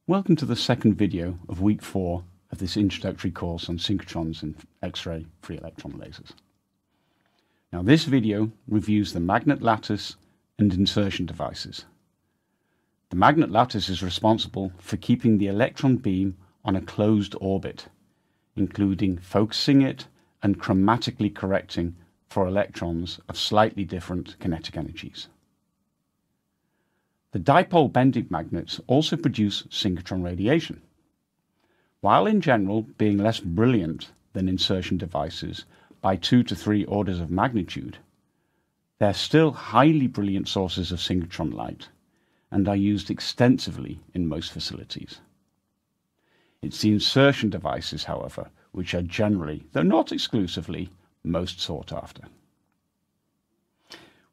Welcome to the second video of week 4 of this introductory course on synchrotrons and X-ray free electron lasers. Now this video reviews the magnet lattice and insertion devices. The magnet lattice is responsible for keeping the electron beam on a closed orbit, including focusing it and chromatically correcting for electrons of slightly different kinetic energies. The dipole bending magnets also produce synchrotron radiation. While in general being less brilliant than insertion devices by 2 to 3 orders of magnitude, they are still highly brilliant sources of synchrotron light and are used extensively in most facilities. It's the insertion devices, however, which are generally, though not exclusively, most sought after.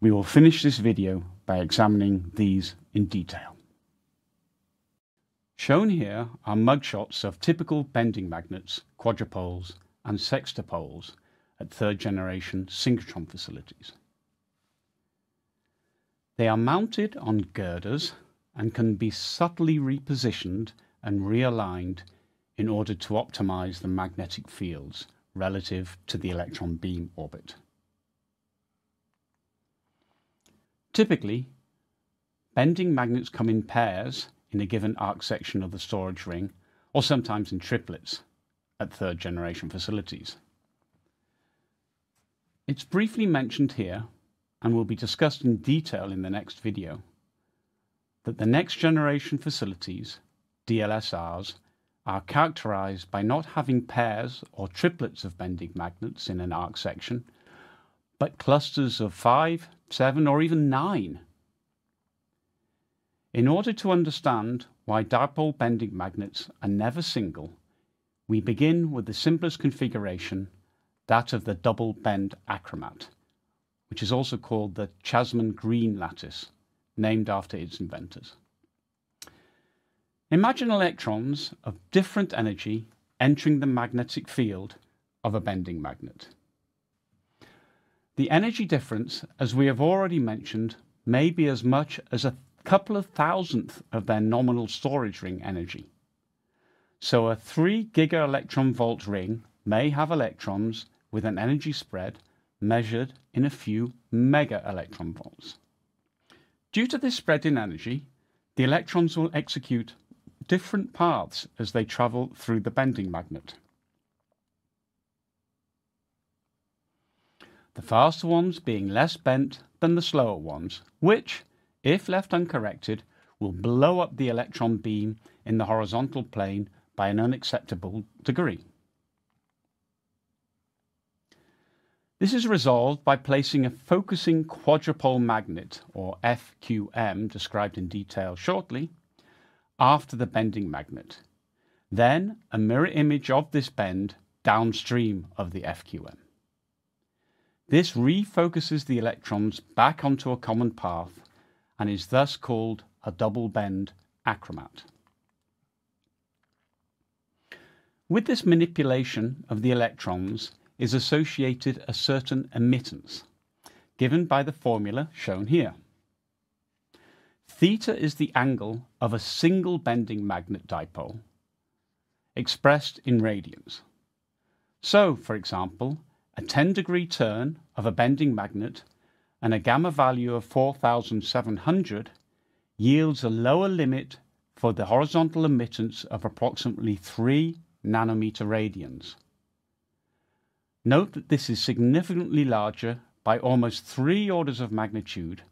We will finish this video by examining these in detail. Shown here are mugshots of typical bending magnets, quadrupoles and sextupoles at third generation synchrotron facilities. They are mounted on girders and can be subtly repositioned and realigned in order to optimize the magnetic fields relative to the electron beam orbit. Typically, bending magnets come in pairs in a given arc section of the storage ring, or sometimes in triplets at third generation facilities. It's briefly mentioned here, and will be discussed in detail in the next video, that the next generation facilities, DLSRs, are characterized by not having pairs or triplets of bending magnets in an arc section, but clusters of 5, 7, or even 9. In order to understand why dipole bending magnets are never single, we begin with the simplest configuration, that of the double bend achromat, which is also called the Chasman-Green lattice, named after its inventors. Imagine electrons of different energy entering the magnetic field of a bending magnet. The energy difference, as we have already mentioned, may be as much as a couple of thousandth of their nominal storage ring energy. So a 3 giga-electron-volt ring may have electrons with an energy spread measured in a few mega-electron-volts. Due to this spread in energy, the electrons will execute different paths as they travel through the bending magnet. The faster ones being less bent than the slower ones, which, if left uncorrected, will blow up the electron beam in the horizontal plane by an unacceptable degree. This is resolved by placing a focusing quadrupole magnet, or FQM, described in detail shortly, after the bending magnet. Then a mirror image of this bend downstream of the FQM. This refocuses the electrons back onto a common path and is thus called a double bend achromat. With this manipulation of the electrons is associated a certain emittance, given by the formula shown here. Theta is the angle of a single bending magnet dipole, expressed in radians. So, for example, a 10-degree turn of a bending magnet and a gamma value of 4,700 yields a lower limit for the horizontal emittance of approximately 3 nanometer radians. Note that this is significantly larger by almost 3 orders of magnitude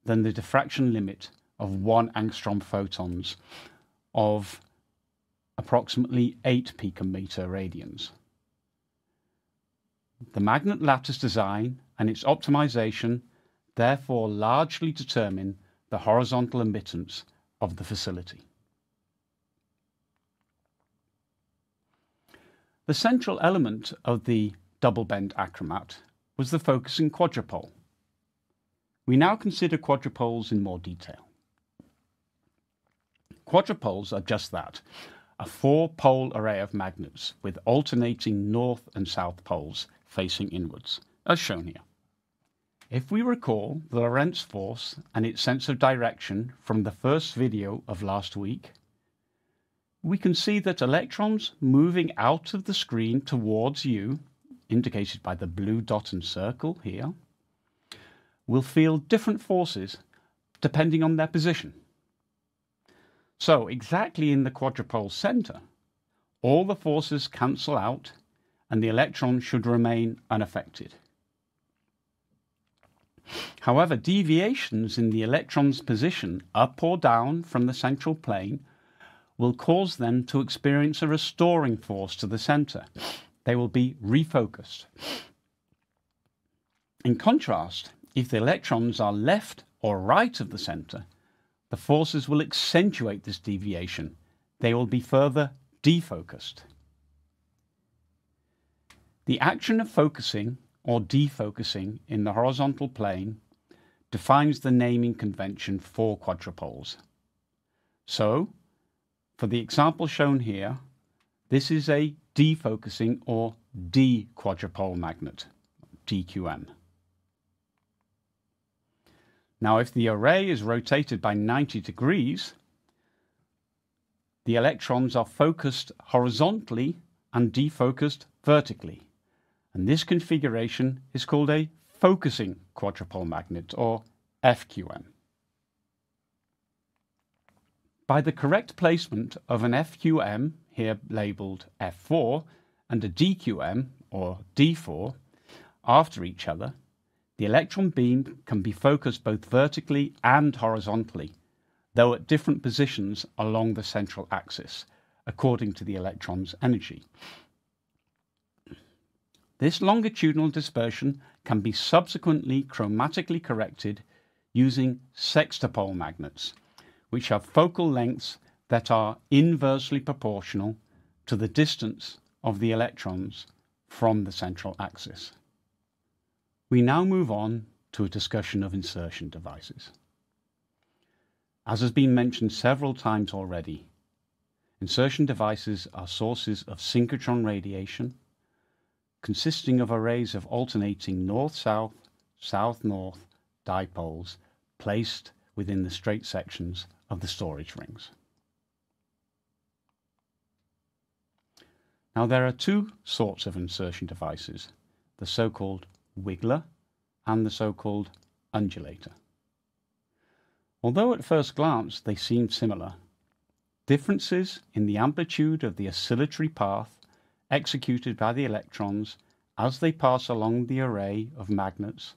than the diffraction limit of 1 angstrom photons of approximately 8 picometer radians. The magnet lattice design and its optimization therefore largely determine the horizontal emittance of the facility. The central element of the double bend achromat was the focusing quadrupole. We now consider quadrupoles in more detail. Quadrupoles are just that, a 4-pole array of magnets with alternating north and south poles facing inwards, as shown here. If we recall the Lorentz force and its sense of direction from the first video of last week, we can see that electrons moving out of the screen towards you, indicated by the blue dot and circle here, will feel different forces depending on their position. So exactly in the quadrupole center, all the forces cancel out and the electron should remain unaffected. However, deviations in the electron's position up or down from the central plane will cause them to experience a restoring force to the center. They will be refocused. In contrast, if the electrons are left or right of the center, the forces will accentuate this deviation. They will be further defocused. The action of focusing or defocusing in the horizontal plane defines the naming convention for quadrupoles. So, for the example shown here, this is a defocusing or D-quadrupole magnet, DQM. Now, if the array is rotated by 90 degrees, the electrons are focused horizontally and defocused vertically. And this configuration is called a focusing quadrupole magnet, or FQM. By the correct placement of an FQM, here labelled F4, and a DQM, or D4, after each other, the electron beam can be focused both vertically and horizontally, though at different positions along the central axis, according to the electron's energy. This longitudinal dispersion can be subsequently chromatically corrected using sextupole magnets, which have focal lengths that are inversely proportional to the distance of the electrons from the central axis. We now move on to a discussion of insertion devices. As has been mentioned several times already, insertion devices are sources of synchrotron radiation, consisting of arrays of alternating north-south, south-north dipoles placed within the straight sections of the storage rings. Now, there are two sorts of insertion devices, the so-called wiggler and the so-called undulator. Although at first glance they seem similar, differences in the amplitude of the oscillatory path executed by the electrons as they pass along the array of magnets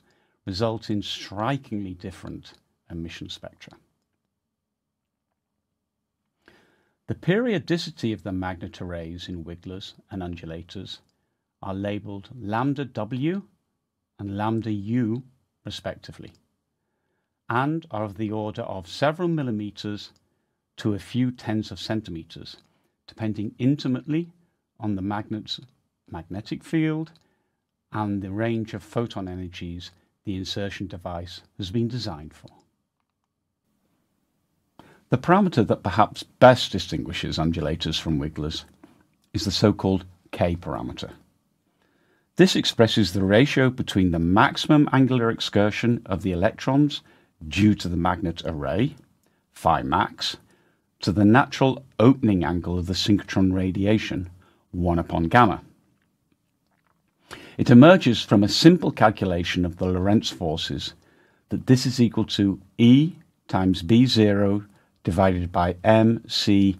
result in strikingly different emission spectra. The periodicity of the magnet arrays in wigglers and undulators are labelled lambda W and lambda U respectively, and are of the order of several millimeters to a few tens of centimeters, depending intimately on the magnet's magnetic field and the range of photon energies the insertion device has been designed for. The parameter that perhaps best distinguishes undulators from wigglers is the so-called K parameter. This expresses the ratio between the maximum angular excursion of the electrons due to the magnet array, phi max, to the natural opening angle of the synchrotron radiation, 1 upon gamma. It emerges from a simple calculation of the Lorentz forces that this is equal to E times B0 divided by MC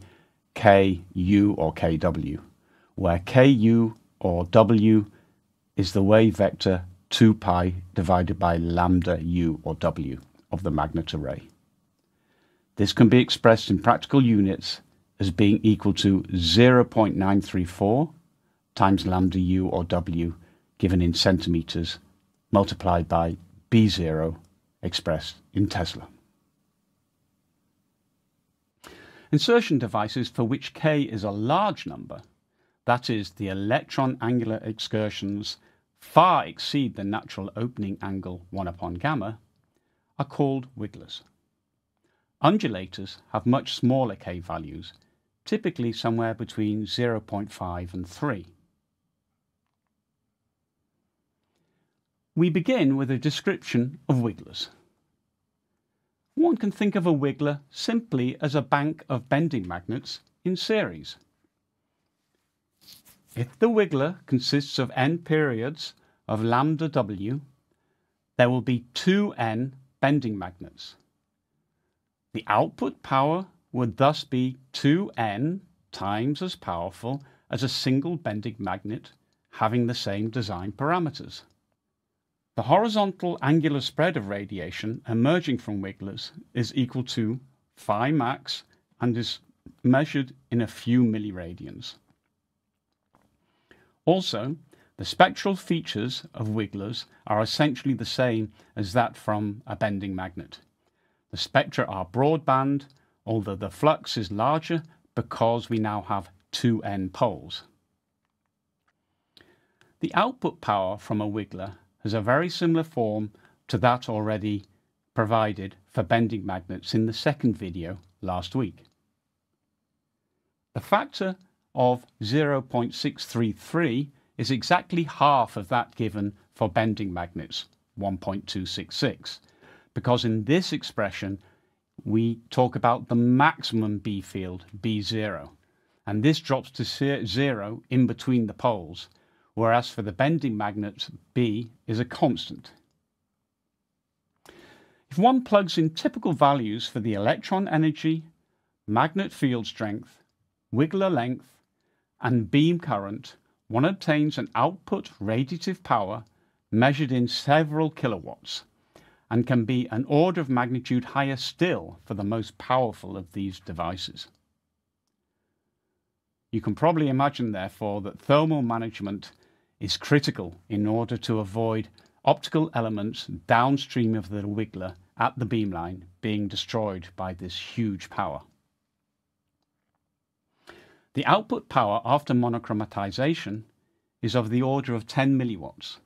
KU or KW, where KU or W is the wave vector 2 pi divided by lambda U or W of the magnet array. This can be expressed in practical units as being equal to 0.934 times lambda U or W given in centimeters multiplied by B0 expressed in Tesla. Insertion devices for which K is a large number, that is, the electron angular excursions far exceed the natural opening angle 1 upon gamma, are called wigglers. Undulators have much smaller K values, typically somewhere between 0.5 and 3. We begin with a description of wigglers. One can think of a wiggler simply as a bank of bending magnets in series. If the wiggler consists of n periods of lambda w, there will be 2n bending magnets. The output power would thus be 2n times as powerful as a single bending magnet having the same design parameters. The horizontal angular spread of radiation emerging from wigglers is equal to phi max and is measured in a few milliradians. Also, the spectral features of wigglers are essentially the same as that from a bending magnet. The spectra are broadband, although the flux is larger because we now have 2n poles. The output power from a wiggler has a very similar form to that already provided for bending magnets in the second video last week. The factor of 0.633 is exactly half of that given for bending magnets, 1.266, because in this expression we talk about the maximum B field, B0, and this drops to 0 in between the poles, whereas for the bending magnets, B is a constant. If one plugs in typical values for the electron energy, magnet field strength, wiggler length, and beam current, one obtains an output radiative power measured in several kilowatts, and can be an order of magnitude higher still for the most powerful of these devices. You can probably imagine, therefore, that thermal management is critical in order to avoid optical elements downstream of the wiggler at the beamline being destroyed by this huge power. The output power after monochromatization is of the order of 10 milliwatts.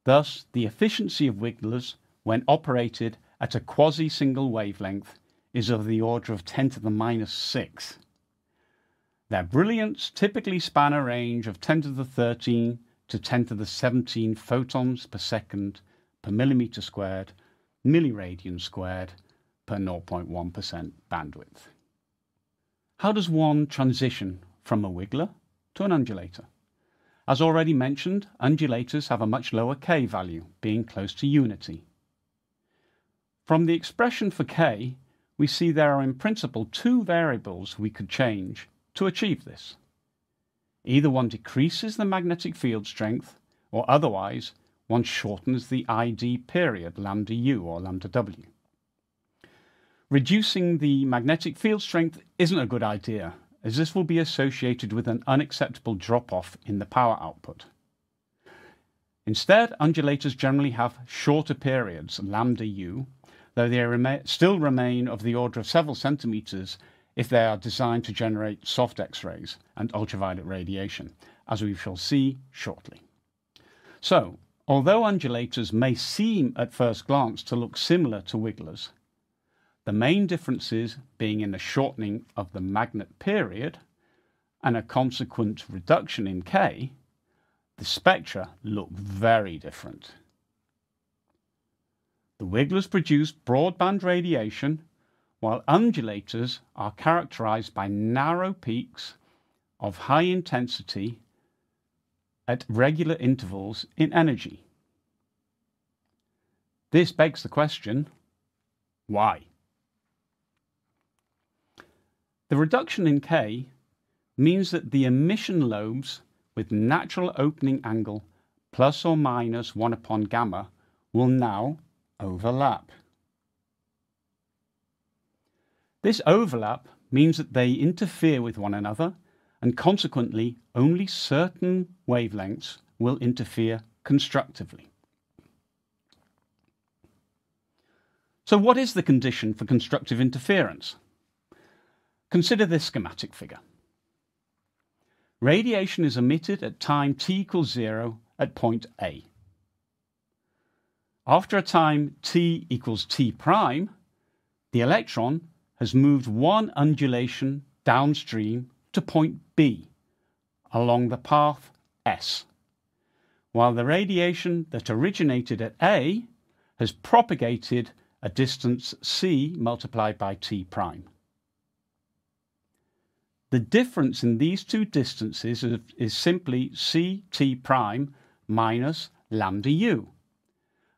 Thus, the efficiency of wigglers when operated at a quasi-single wavelength is of the order of 10 to the minus 6. Their brilliance typically span a range of 10 to the 13 to 10 to the 17 photons per second per millimeter squared, milliradian squared per 0.1% bandwidth. How does one transition from a wiggler to an undulator? As already mentioned, undulators have a much lower K value, being close to unity. From the expression for K, we see there are in principle two variables we could change to achieve this. Either one decreases the magnetic field strength, or otherwise one shortens the ID period, lambda u or lambda w. Reducing the magnetic field strength isn't a good idea, as this will be associated with an unacceptable drop-off in the power output. Instead, undulators generally have shorter periods, lambda u, though they still remain of the order of several centimeters if they are designed to generate soft X-rays and ultraviolet radiation, as we shall see shortly. So, although undulators may seem at first glance to look similar to wigglers, the main differences being in the shortening of the magnet period and a consequent reduction in K, the spectra look very different. The wigglers produce broadband radiation, while undulators are characterized by narrow peaks of high intensity at regular intervals in energy. This begs the question, why? The reduction in K means that the emission lobes with natural opening angle plus or minus 1 upon gamma will now overlap. This overlap means that they interfere with one another, and consequently only certain wavelengths will interfere constructively. So what is the condition for constructive interference? Consider this schematic figure. Radiation is emitted at time t equals 0 at point A. After a time t equals t prime, the electron has moved one undulation downstream to point B along the path S, while the radiation that originated at A has propagated a distance c multiplied by t prime. The difference in these two distances is simply Ct prime minus lambda u,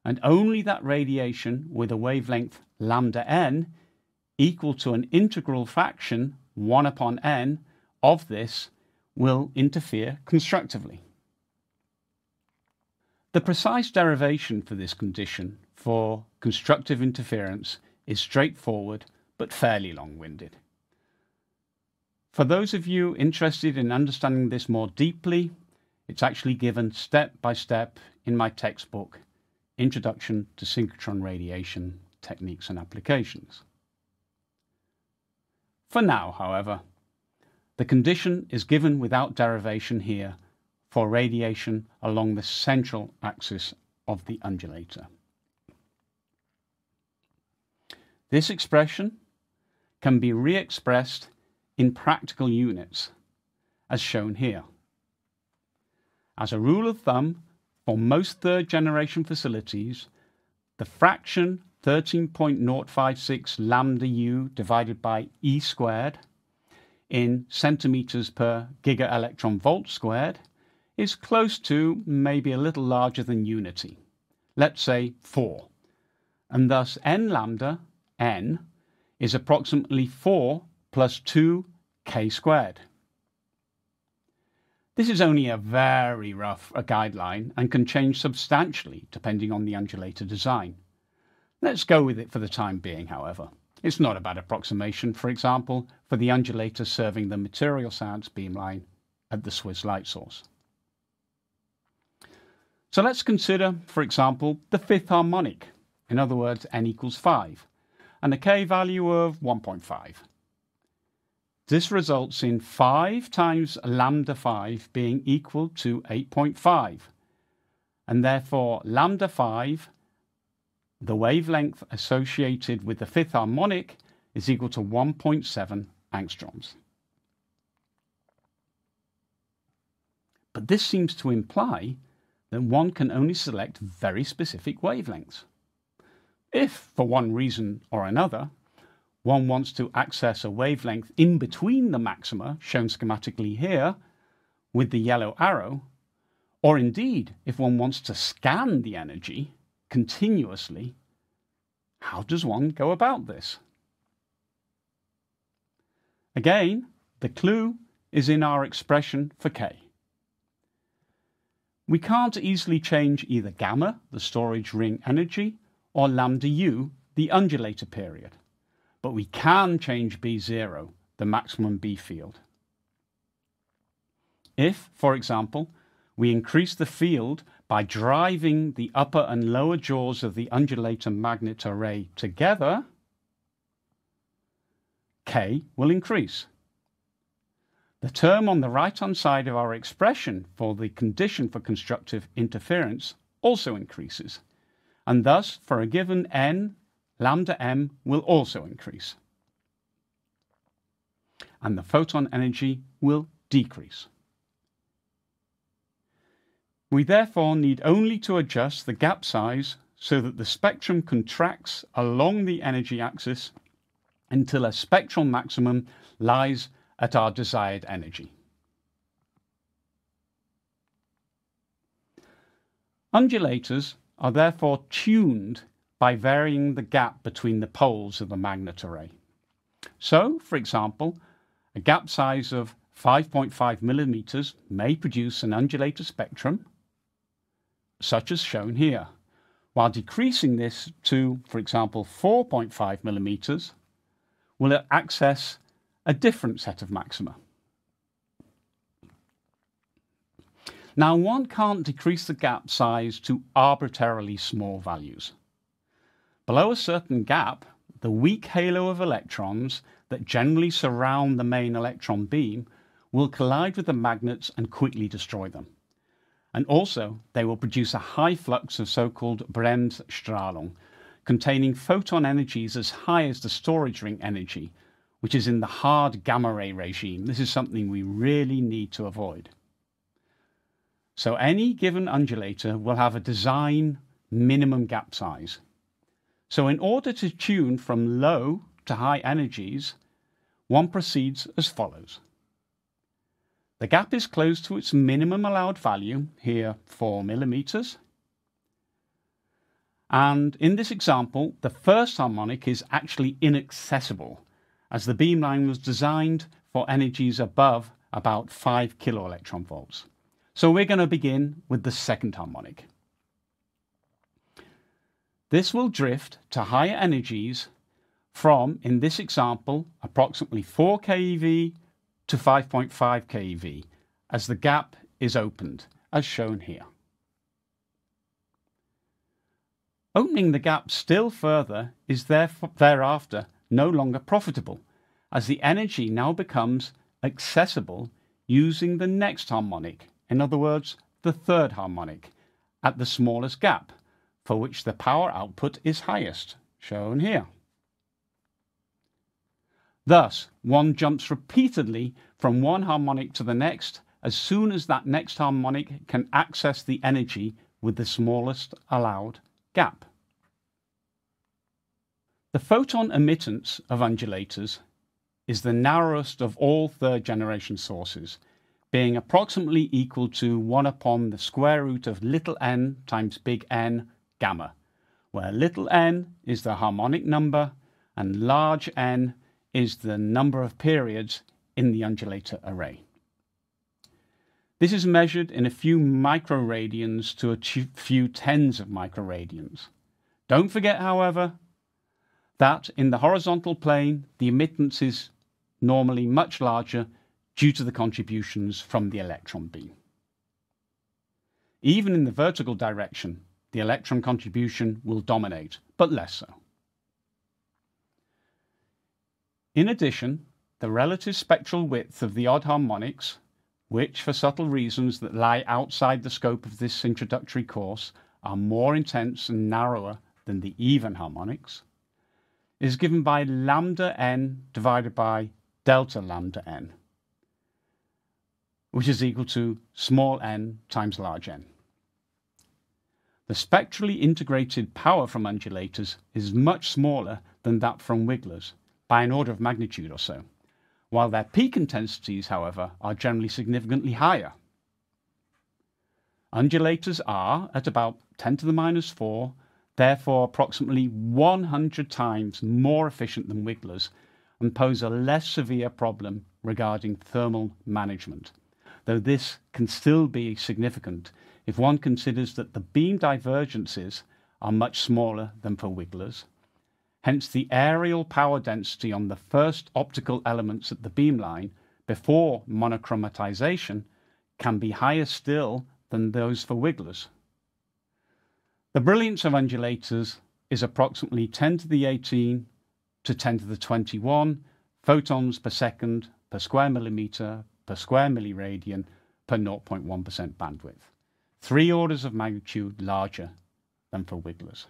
and only that radiation with a wavelength lambda n equal to an integral fraction 1 upon n of this will interfere constructively. The precise derivation for this condition for constructive interference is straightforward but fairly long-winded. For those of you interested in understanding this more deeply, it's actually given step by step in my textbook, Introduction to Synchrotron Radiation Techniques and Applications. For now, however, the condition is given without derivation here for radiation along the central axis of the undulator. This expression can be re-expressed in practical units, as shown here. As a rule of thumb, for most third-generation facilities, the fraction 13.056 lambda u divided by E squared in centimeters per giga-electron volt squared is close to, maybe a little larger than unity, let's say 4, and thus n lambda, n, is approximately 4 plus 2 k squared. This is only a very rough guideline and can change substantially depending on the undulator design. Let's go with it for the time being, however. It's not a bad approximation, for example, for the undulator serving the material science beamline at the Swiss light source. So let's consider, for example, the fifth harmonic, in other words, n equals 5, and a k value of 1.5. This results in 5 times lambda 5 being equal to 8.5, and therefore lambda 5, the wavelength associated with the fifth harmonic, is equal to 1.7 angstroms. But this seems to imply that one can only select very specific wavelengths. If, for one reason or another, one wants to access a wavelength in between the maxima, shown schematically here, with the yellow arrow, or indeed, if one wants to scan the energy continuously, how does one go about this? Again, the clue is in our expression for K. We can't easily change either gamma, the storage ring energy, or lambda u, the undulator period, but we can change B0, the maximum B field. If, for example, we increase the field by driving the upper and lower jaws of the undulator magnet array together, K will increase. The term on the right-hand side of our expression for the condition for constructive interference also increases, and thus for a given n, lambda m will also increase, and the photon energy will decrease. We therefore need only to adjust the gap size so that the spectrum contracts along the energy axis until a spectral maximum lies at our desired energy. Undulators are therefore tuned by varying the gap between the poles of the magnet array. So, for example, a gap size of 5.5 millimeters may produce an undulator spectrum, such as shown here, while decreasing this to, for example, 4.5 millimeters will access a different set of maxima. Now, one can't decrease the gap size to arbitrarily small values. Below a certain gap, the weak halo of electrons that generally surround the main electron beam will collide with the magnets and quickly destroy them. And also, they will produce a high flux of so-called Bremsstrahlung, containing photon energies as high as the storage ring energy, which is in the hard gamma ray regime. This is something we really need to avoid. So any given undulator will have a design minimum gap size. So in order to tune from low to high energies, one proceeds as follows. The gap is close to its minimum allowed value, here 4 millimeters. And in this example, the first harmonic is actually inaccessible, as the beamline was designed for energies above about 5 kiloelectron volts. So we're going to begin with the second harmonic. This will drift to higher energies from, in this example, approximately 4 keV to 5.5 keV, as the gap is opened, as shown here. Opening the gap still further is thereafter no longer profitable, as the energy now becomes accessible using the next harmonic, in other words, the third harmonic, at the smallest gap, for which the power output is highest, shown here. Thus, one jumps repeatedly from one harmonic to the next as soon as that next harmonic can access the energy with the smallest allowed gap. The photon emittance of undulators is the narrowest of all third generation sources, being approximately equal to 1 upon the square root of little n times big N gamma, where little n is the harmonic number and large N is the number of periods in the undulator array. This is measured in a few microradians to a few tens of microradians. Don't forget, however, that in the horizontal plane, the emittance is normally much larger due to the contributions from the electron beam. Even in the vertical direction, the electron contribution will dominate, but less so. In addition, the relative spectral width of the odd harmonics, which for subtle reasons that lie outside the scope of this introductory course are more intense and narrower than the even harmonics, is given by lambda n divided by delta lambda n, which is equal to small n times large N. The spectrally integrated power from undulators is much smaller than that from wigglers, by an order of magnitude or so, while their peak intensities, however, are generally significantly higher. Undulators are, at about 10 to the minus 4, therefore approximately 100 times more efficient than wigglers and pose a less severe problem regarding thermal management, though this can still be significant if one considers that the beam divergences are much smaller than for wigglers. Hence, the areal power density on the first optical elements at the beamline before monochromatization can be higher still than those for wigglers. The brilliance of undulators is approximately 10 to the 18 to 10 to the 21 photons per second per square millimeter per square milliradian per 0.1% bandwidth, 3 orders of magnitude larger than for wigglers.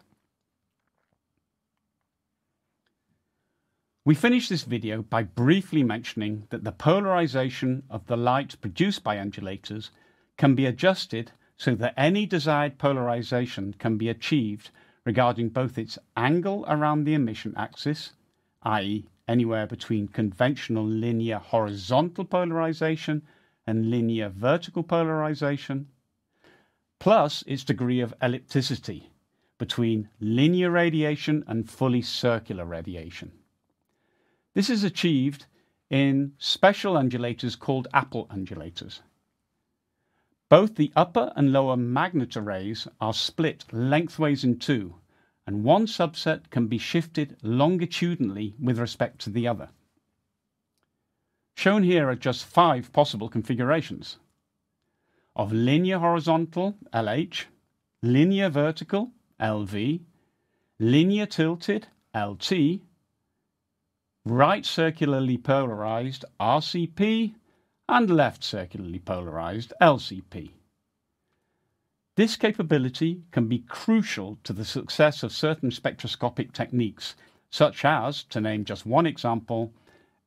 We finish this video by briefly mentioning that the polarization of the light produced by undulators can be adjusted so that any desired polarization can be achieved regarding both its angle around the emission axis, i.e. anywhere between conventional linear horizontal polarization and linear vertical polarization, plus its degree of ellipticity between linear radiation and fully circular radiation. This is achieved in special undulators called Apple undulators. Both the upper and lower magnet arrays are split lengthways in two, and one subset can be shifted longitudinally with respect to the other. Shown here are just 5 possible configurations of linear horizontal, LH, linear vertical, LV, linear tilted, LT, right circularly polarized, RCP, and left circularly polarized, LCP. This capability can be crucial to the success of certain spectroscopic techniques, such as, to name just one example,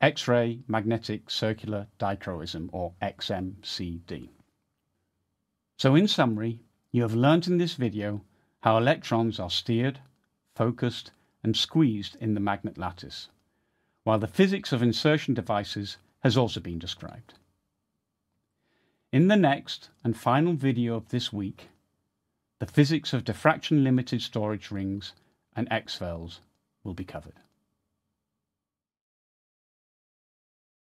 X-ray magnetic circular dichroism, or XMCD. So in summary, you have learnt in this video how electrons are steered, focused, and squeezed in the magnet lattice, while the physics of insertion devices has also been described. In the next and final video of this week, the physics of diffraction-limited storage rings and X-cells will be covered.